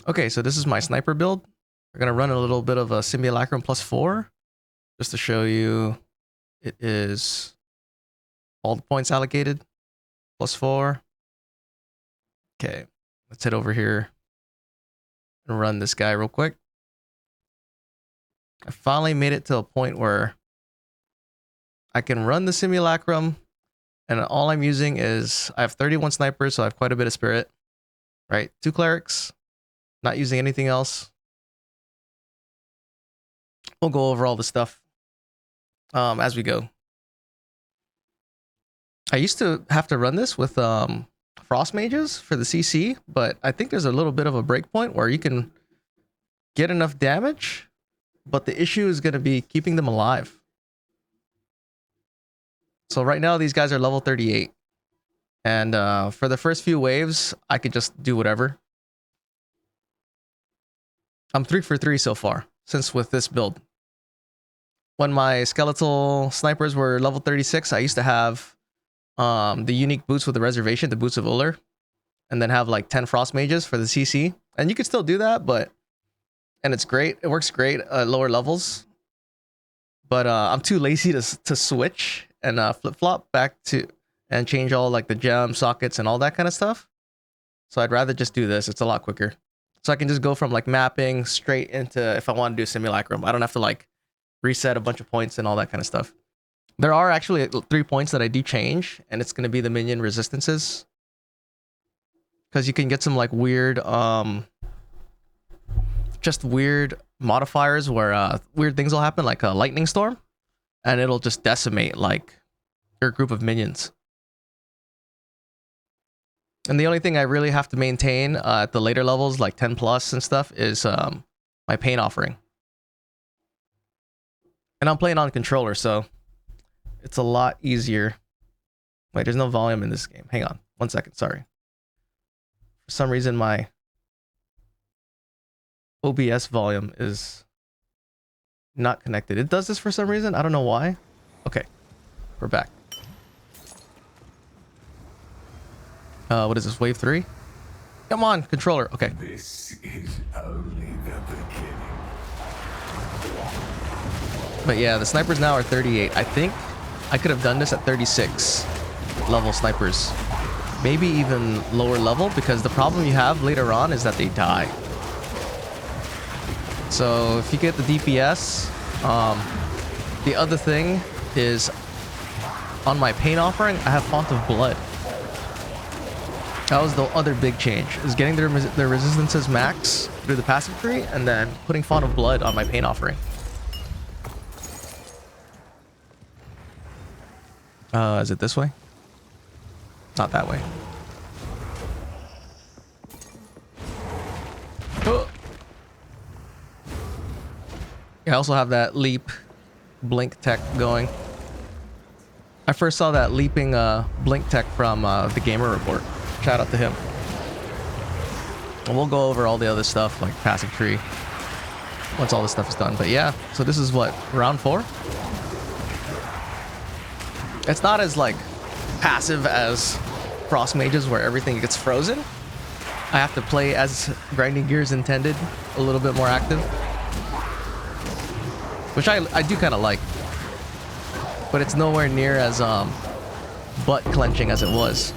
Okay, so this is my sniper build. We're gonna run a little bit of a simulacrum +4 just to show you it is all the points allocated +4. Okay, let's head over here and run this guy real quick. I finally made it to a point where I can run the simulacrum, and all I'm using is I have 31 snipers, so I have quite a bit of spirit, right? 2 clerics, not using anything else. We'll go over all the stuff as we go. I used to have to run this with frost mages for the CC, but I think there's a little bit of a breakpoint where you can get enough damage, but the issue is going to be keeping them alive. So right now these guys are level 38, and for the first few waves I could just do whatever. I'm 3 for 3 so far since with this build. When my skeletal snipers were level 36, I used to have the unique boots with the reservation, the boots of Uller, and then have like 10 frost mages for the CC. And you could still do that, and it's great. It works great at lower levels. But I'm too lazy to switch and flip-flop back to and change all like the gem sockets and all that kind of stuff. So I'd rather just do this. It's a lot quicker. So I can just go from like mapping straight into if I want to do simulacrum. I don't have to like reset a bunch of points and all that kind of stuff. There are actually 3 points that I do change, and it's going to be the minion resistances. Because you can get some like weird, just weird modifiers where weird things will happen, like a lightning storm, and it'll just decimate like your group of minions. And the only thing I really have to maintain at the later levels, like 10 plus and stuff, is my pain offering. And I'm playing on controller, so it's a lot easier. Wait, there's no volume in this game. Hang on 1 second, sorry. For some reason, my OBS volume is not connected. It does this for some reason. I don't know why. Okay, we're back. What is this, wave 3? Come on, controller. Okay. This is only the beginning. But yeah, the snipers now are 38. I think I could have done this at 36 level snipers. Maybe even lower level, because the problem you have later on is that they die. So if you get the DPS, the other thing is on my pain offering, I have Font of Blood. That was the other big change, is getting their resistances max through the passive tree and then putting Font of Blood on my pain offering. Is it this way? Not that way. Oh. Yeah, I also have that leap blink tech going. I first saw that leaping blink tech from the Gamer Report. Shout out to him. And we'll go over all the other stuff like passive tree once all this stuff is done. But yeah, so this is what, round 4? It's not as like passive as frost mages where everything gets frozen. I have to play as grinding gears intended, a little bit more active, which I do kind of like, but it's nowhere near as butt clenching as it was.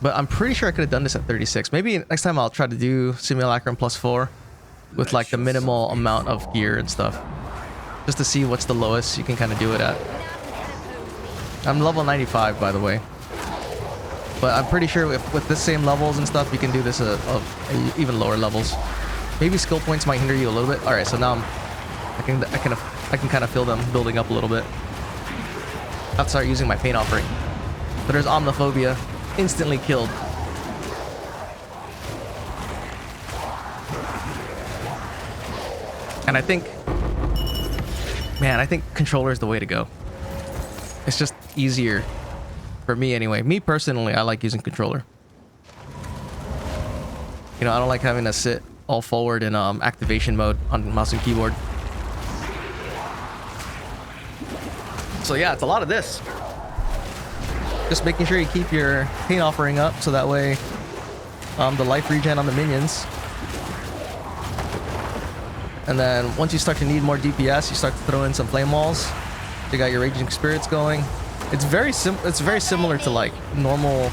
But I'm pretty sure I could have done this at 36. Maybe next time I'll try to do simulacrum +4 with like the minimal amount of gear and stuff, just to see what's the lowest you can kind of do it at. I'm level 95, by the way, but I'm pretty sure with the same levels and stuff, you can do this at even lower levels. Maybe skill points might hinder you a little bit. All right, so now I can kind of feel them building up a little bit. I'll start using my pain offering. But there's omniphobia, instantly killed. And I think, man, I think controller is the way to go. It's just easier for me anyway. Me personally, I like using controller. You know, I don't like having to sit all forward in activation mode on mouse and keyboard. So yeah, it's a lot of this. Just making sure you keep your pain offering up so that way the life regen on the minions. And then once you start to need more DPS, you start to throw in some flame walls. You got your raging spirits going. It's very similar to like normal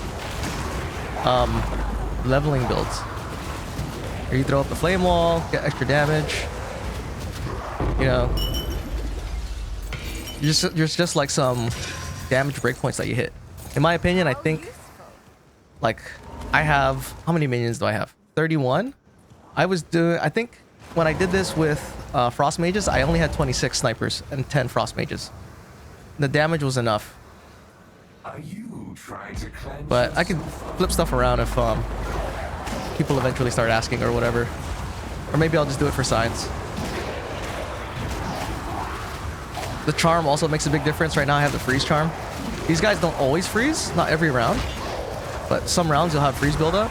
leveling builds. Here you throw up the flame wall, get extra damage. You know, there's just like some damage breakpoints that you hit. In my opinion, I think like I have, how many minions do I have? 31. I think when I did this with frost mages, I only had 26 snipers and 10 frost mages. The damage was enough. Are you trying to cleanse But I could flip stuff around if people eventually start asking or whatever. Or maybe I'll just do it for science. The charm also makes a big difference. Right now I have the freeze charm. These guys don't always freeze, not every round. But some rounds you'll have freeze buildup.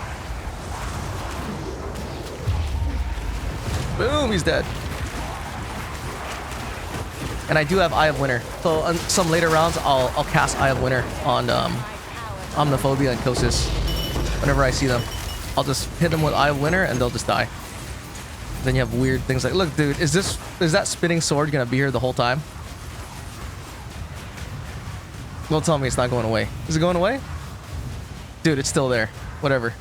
Boom, he's dead. And I do have Eye of Winter. So on some later rounds, I'll cast Eye of Winter on Omniphobia and Kosis. Whenever I see them, I'll just hit them with Eye of Winter and they'll just die. Then you have weird things like, look, dude, is that spinning sword gonna be here the whole time? Don't tell me it's not going away. Is it going away? Dude, it's still there. Whatever.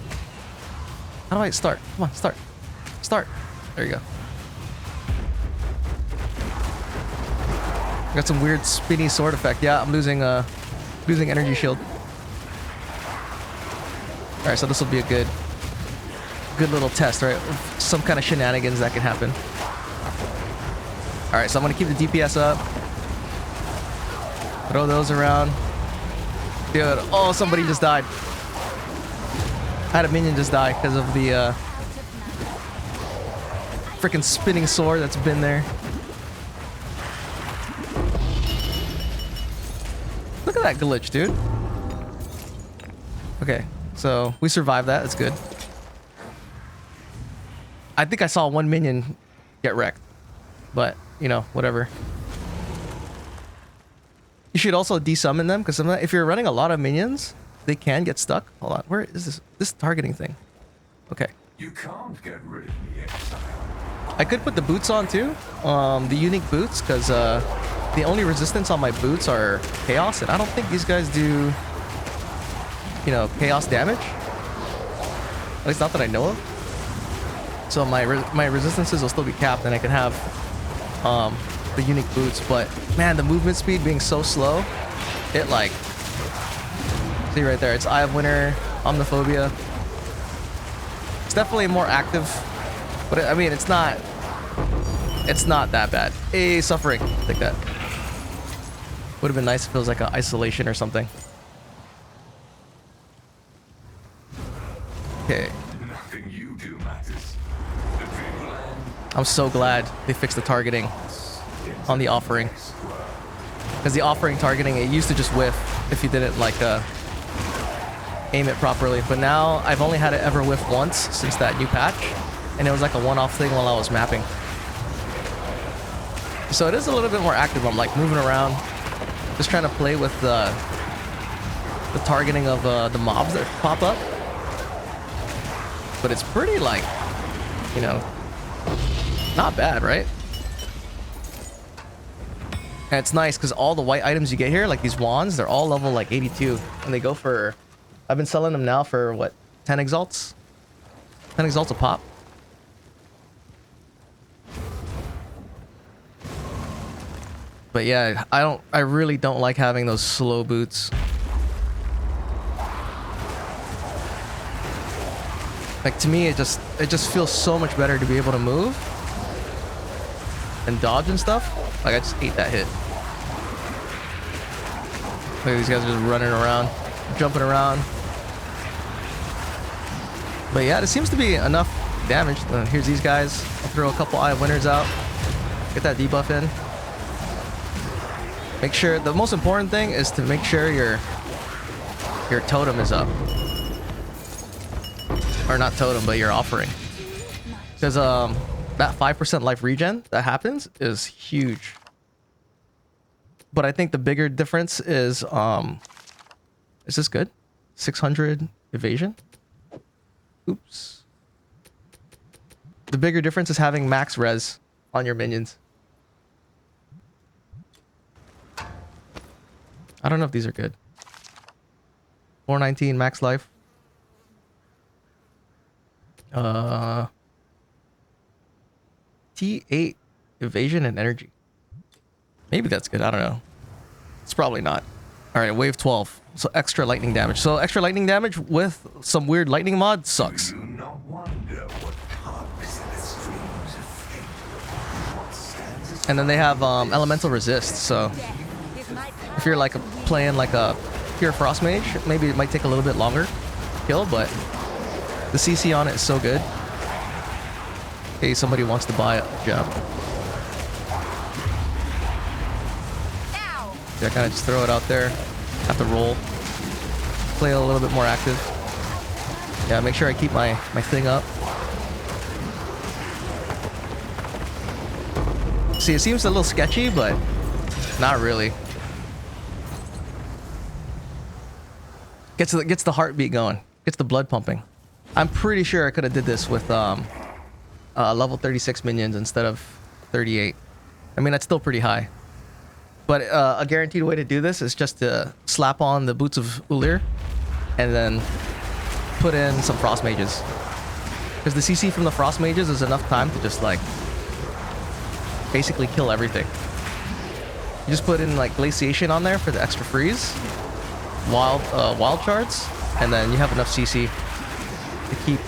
How do I start? Come on, start. Start. There you go. Got some weird spinny sword effect. Yeah, I'm losing energy shield. All right, so this will be a good little test, right? Some kind of shenanigans that can happen. All right, so I'm gonna keep the DPS up. Throw those around. Dude, oh, somebody just died. I had a minion just die because of the freaking spinning sword that's been there. Look at that glitch, dude. Okay, so we survived that. That's good. I think I saw one minion get wrecked, but you know, whatever. You should also desummon them because if you're running a lot of minions, they can get stuck. Hold on, where is this targeting thing? Okay. You can't get rid of me, exile. I could put the boots on too, the unique boots, because the only resistance on my boots are chaos, and I don't think these guys do, you know, chaos damage. At least not that I know of. So my resistances will still be capped, and I can have the unique boots. But man, the movement speed being so slow, it like, see right there, it's Eye of Winter, Omniphobia. It's definitely more active, but I mean, it's not that bad. Hey, suffering, take that. Would have been nice if it was like an isolation or something. Okay. Nothing you do matters. The dreamland. I'm so glad they fixed the targeting on the offering. Because the offering targeting, it used to just whiff if you didn't like aim it properly. But now I've only had it ever whiff once since that new patch. And it was like a one-off thing while I was mapping. So it is a little bit more active. I'm like moving around, just trying to play with the targeting of the mobs that pop up. But it's pretty like, you know, not bad, right? And it's nice because all the white items you get here, like these wands, they're all level like 82. And they go for, I've been selling them now for what, 10 exalts? 10 exalts a pop. But yeah, I really don't like having those slow boots. Like to me, it just feels so much better to be able to move and dodge and stuff. Like I just ate that hit. Look at these guys just running around, jumping around. But yeah, there seems to be enough damage. Here's these guys. I'll throw a couple Eye of Winters out. Get that debuff in. Make sure, the most important thing is to make sure your totem is up. Or not totem, but your offering. Because that 5% life regen that happens is huge. But I think the bigger difference is this good? 600 evasion? Oops. The bigger difference is having max res on your minions. I don't know if these are good. 419 max life. T8 evasion and energy. Maybe that's good. I don't know. It's probably not. All right, wave 12. So extra lightning damage. So extra lightning damage with some weird lightning mod sucks. Do not wonder what cognizant streams of fate. What stands as And then they have elemental resist. So if you're like playing like a pure frost mage, maybe it might take a little bit longer to kill, but the CC on it is so good. Okay, somebody wants to buy a gem. Yeah, kind of just throw it out there. Have to roll. Play a little bit more active. Yeah, make sure I keep my thing up. See, it seems a little sketchy, but not really. Gets the heartbeat going. Gets the blood pumping. I'm pretty sure I could have did this with level 36 minions instead of 38. I mean, that's still pretty high. But a guaranteed way to do this is just to slap on the boots of Ulir and then put in some frost mages. Because the CC from the frost mages is enough time to just like basically kill everything. You just put in like glaciation on there for the extra freeze, wild shards, and then you have enough CC to keep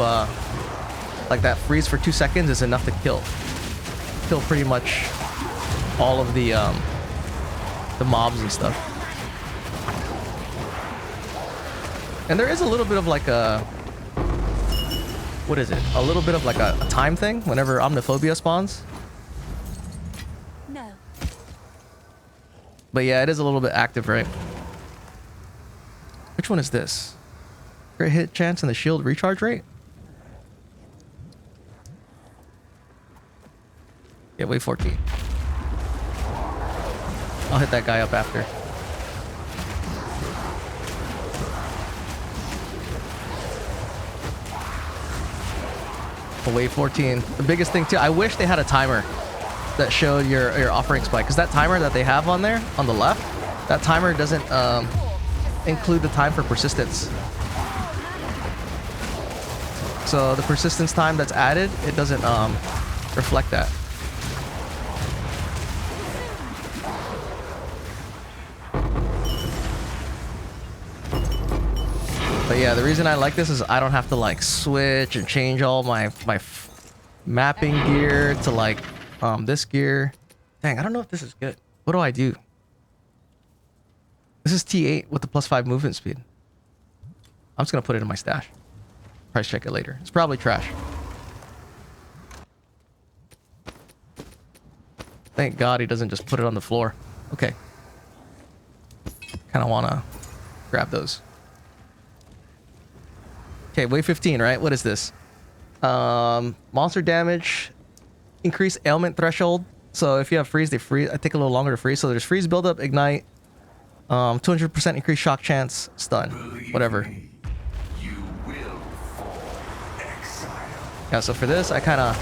like that freeze for 2 seconds is enough to kill pretty much all of the mobs and stuff. And there is a little bit of like a, what is it? A little bit of like a time thing whenever Omniphobia spawns. No. But yeah, it is a little bit active, right? Which one is this? Crit hit chance and the shield recharge rate? Yeah, wave 14. I'll hit that guy up after. Wave 14. The biggest thing too, I wish they had a timer that showed your offering spike, because that timer that they have on there on the left, that timer doesn't include the time for persistence. So the persistence time that's added, it doesn't reflect that. But yeah, the reason I like this is I don't have to like switch and change all my mapping gear to like this gear. Dang, I don't know if this is good. What do I do? This is T8 with the +5 movement speed. I'm just gonna put it in my stash. Price check it later. It's probably trash. Thank God he doesn't just put it on the floor. Okay. Kind of wanna grab those. Okay, wave 15, right? What is this? Monster damage, increase ailment threshold. So if you have freeze, they freeze. I take a little longer to freeze. So there's freeze buildup, ignite, 200% increased shock chance, stun, whatever. you will fall exile. Yeah. So for this, I kind of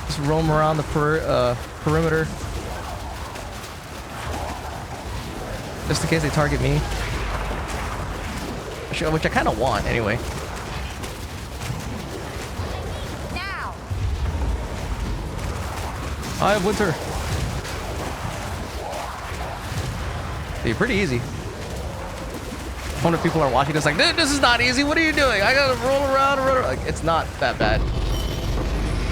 just roam around the perimeter, just in case they target me. Which I kind of want anyway. Now. I have winter. See, pretty easy. Wonder if people are watching this like, dude, this is not easy. What are you doing? I gotta roll around and roll around. Like, it's not that bad.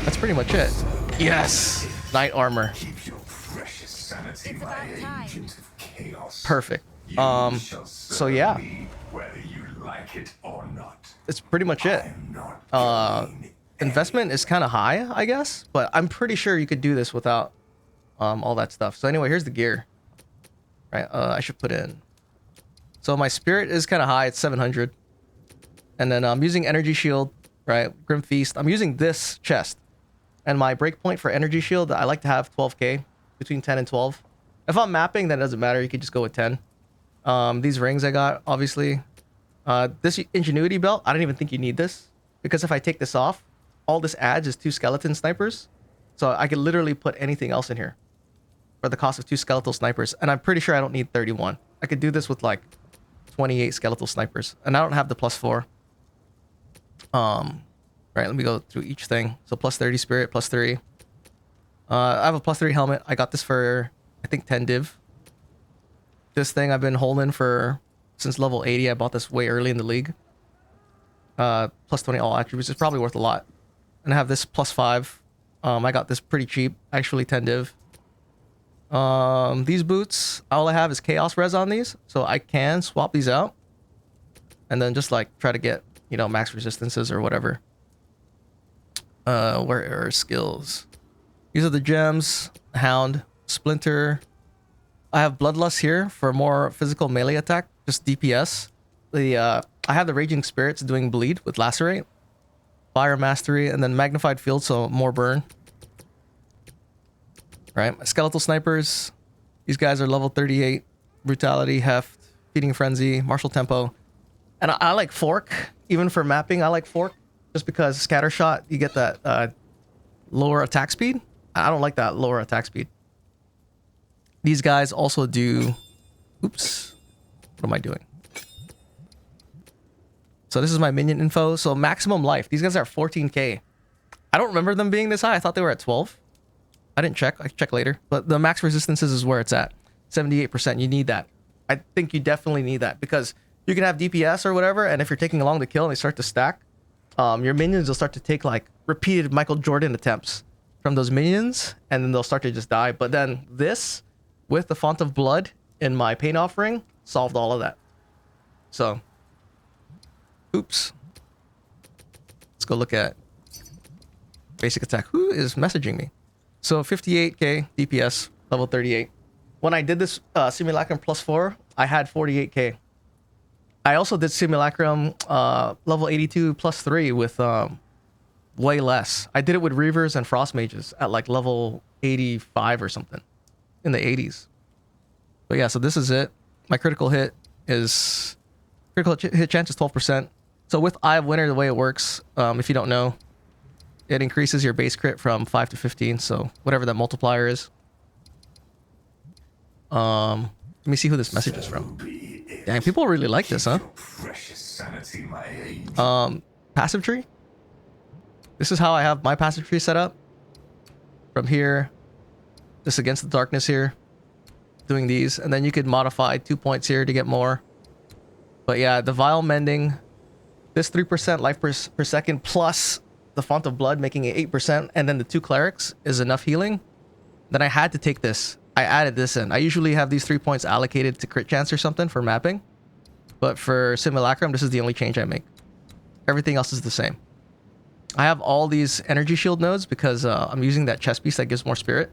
That's pretty much it. Yes, knight armor. Keep your precious sanity, It's my about time. agent of chaos. Perfect. You shall So serve yeah, me whether you like it or not. it's pretty much it. I'm not doing Investment is kind of high, I guess, but I'm pretty sure you could do this without all that stuff. So anyway, here's the gear. Right, I should put in. So my spirit is kind of high, it's 700. And then I'm using energy shield, right? Grim Feast. I'm using this chest. And my breakpoint for energy shield, I like to have 12k, between 10 and 12. If I'm mapping, then it doesn't matter. You could just go with 10. These rings I got, obviously. This ingenuity belt, I don't even think you need this, because if I take this off, all this adds is 2 skeleton snipers. So I could literally put anything else in here for the cost of 2 skeletal snipers. And I'm pretty sure I don't need 31. I could do this with like 28 skeletal snipers. And I don't have the +4. Right, let me go through each thing. So plus 30 spirit, +3. I have a +3 helmet. I got this for, I think, 10 div. This thing I've been holding for since level 80. I bought this way early in the league. +20 all attributes. It's probably worth a lot. And I have this +5. I got this pretty cheap. Actually 10 div. These boots, all I have is chaos res on these. So I can swap these out. And then just like try to get, you know, max resistances or whatever. Where are skills? These are the gems. Hound. Splinter. I have Bloodlust here for more physical melee attack. Just DPS. I have the Raging Spirits doing bleed with Lacerate. Fire Mastery. And then Magnified Field, so more burn. Right. My Skeletal Snipers. These guys are level 38. Brutality, Heft, Feeding Frenzy, Martial Tempo. And I like Fork. Even for mapping, I like Fork. Just because Scattershot, you get that lower attack speed. I don't like that lower attack speed. These guys also do... Oops. What am I doing? So this is my minion info. So maximum life. These guys are 14k. I don't remember them being this high. I thought they were at 12. I didn't check. I can check later. But the max resistances is where it's at. 78%. You need that. I think you definitely need that. Because you can have DPS or whatever. And if you're taking along the kill and they start to stack, your minions will start to take like repeated Michael Jordan attempts from those minions. And then they'll start to just die. But then this, with the Font of Blood in my pain offering, solved all of that. So, oops. Let's go look at basic attack. Who is messaging me? So 58k DPS, level 38. When I did this simulacrum +4, I had 48k. I also did simulacrum level 82 +3 with way less. I did it with Reavers and Frost Mages at like level 85 or something in the 80s. But yeah, so this is it. My critical hit is... Critical hit chance is 12%. So with Eye of Winter, the way it works, if you don't know, it increases your base crit from 5 to 15. So whatever that multiplier is. Let me see who this message is from. Dang, people really like this, huh? Passive tree. This is how I have my passive tree set up. From here, just against the darkness here, doing these, and then you could modify 2 points here to get more. But yeah, the Vile Mending, this 3% life per second plus the Font of Blood making it 8%, and then the 2 clerics is enough healing. Then I had to take this. I added this in. I usually have these 3 points allocated to crit chance or something for mapping. But for Simulacrum, this is the only change I make. Everything else is the same. I have all these energy shield nodes because I'm using that chest piece that gives more spirit.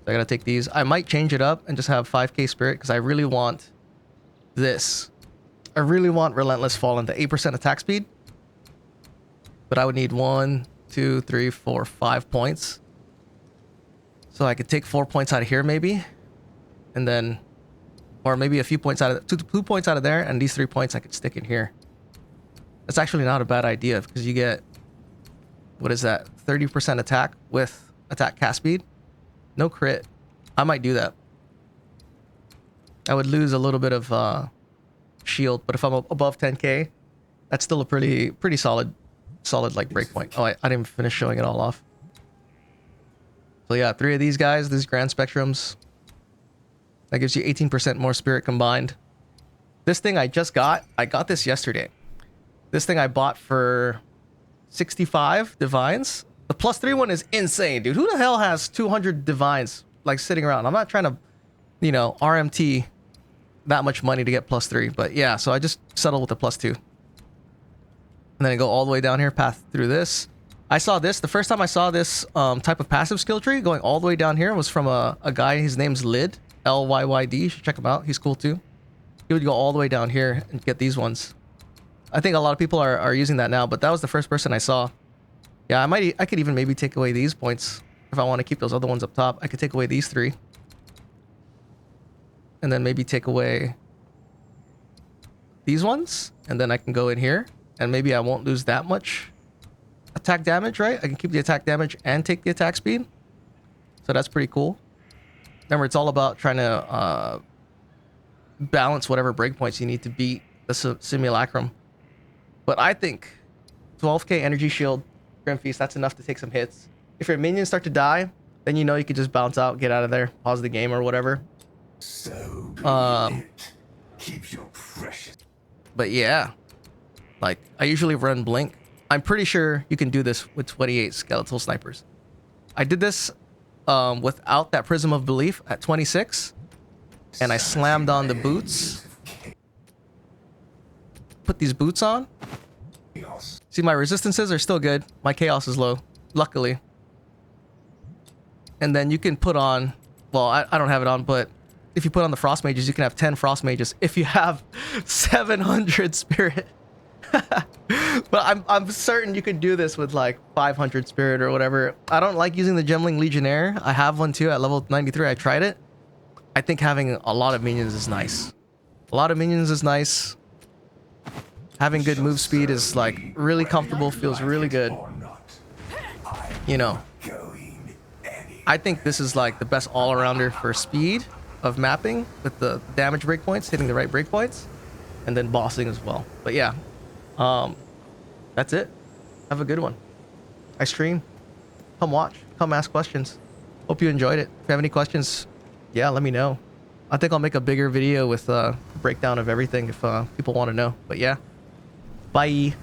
So I gotta take these. I might change it up and just have 5k spirit because I really want this. I really want Relentless Fallen, the 8% attack speed. But I would need 1, 2, 3, 4, 5 points. So I could take 4 points out of here maybe. And then... Or maybe a few points out of... 2 points out of there, and these 3 points I could stick in here. That's actually not a bad idea because you get... What is that? 30% attack with attack cast speed. No crit. I might do that. I would lose a little bit of shield, but if I'm above 10k, that's still a pretty solid like breakpoint. Oh, I didn't even finish showing it all off. So yeah, 3 of these guys, these Grand Spectrums. That gives you 18% more spirit combined. This thing I just got. I got this yesterday. This thing I bought for 65 divines. The +3 one is insane, dude. Who the hell has 200 divines like sitting around? I'm not trying to, you know, RMT that much money to get +3, but yeah, so I just settled with the +2. And then I go all the way down here, path through this. I saw this, the first time I saw this type of passive skill tree going all the way down here was from a guy, his name's Lyd, L-Y-Y-D. You should check him out, he's cool too. He would go all the way down here and get these ones. I think a lot of people are using that now, but that was the first person I saw. Yeah, I could even maybe take away these points if I want to keep those other ones up top. I could take away these 3. And then maybe take away these ones, and then I can go in here, and maybe I won't lose that much attack damage, right? I can keep the attack damage and take the attack speed. So that's pretty cool. Remember, it's all about trying to balance whatever breakpoints you need to beat the simulacrum. But I think 12k energy shield, Grim Feast, that's enough to take some hits. If your minions start to die, then you know you can just bounce out, get out of there, pause the game or whatever. So keep your precious. But yeah, like I usually run blink. I'm pretty sure you can do this with 28 skeletal snipers. I did this without that prism of belief at 26, and I slammed on the boots. Put these boots on. See, my resistances are still good. My chaos is low, luckily. And then you can put on, well, I don't have it on, but if you put on the frost mages, you can have 10 frost mages if you have 700 spirit. But I'm certain you could do this with like 500 spirit or whatever. I don't like using the Gemling Legionnaire. I have one too at level 93. I tried it. I think having a lot of minions is nice. A lot of minions is nice. Having good move speed is like really comfortable, feels really good. You know, I think this is like the best all-arounder for speed of mapping with the damage breakpoints, hitting the right breakpoints, and then bossing as well. But yeah, that's it. Have a good one. I stream. Come watch. Come ask questions. Hope you enjoyed it. If you have any questions, yeah, let me know. I think I'll make a bigger video with a breakdown of everything if people want to know. But yeah, bye.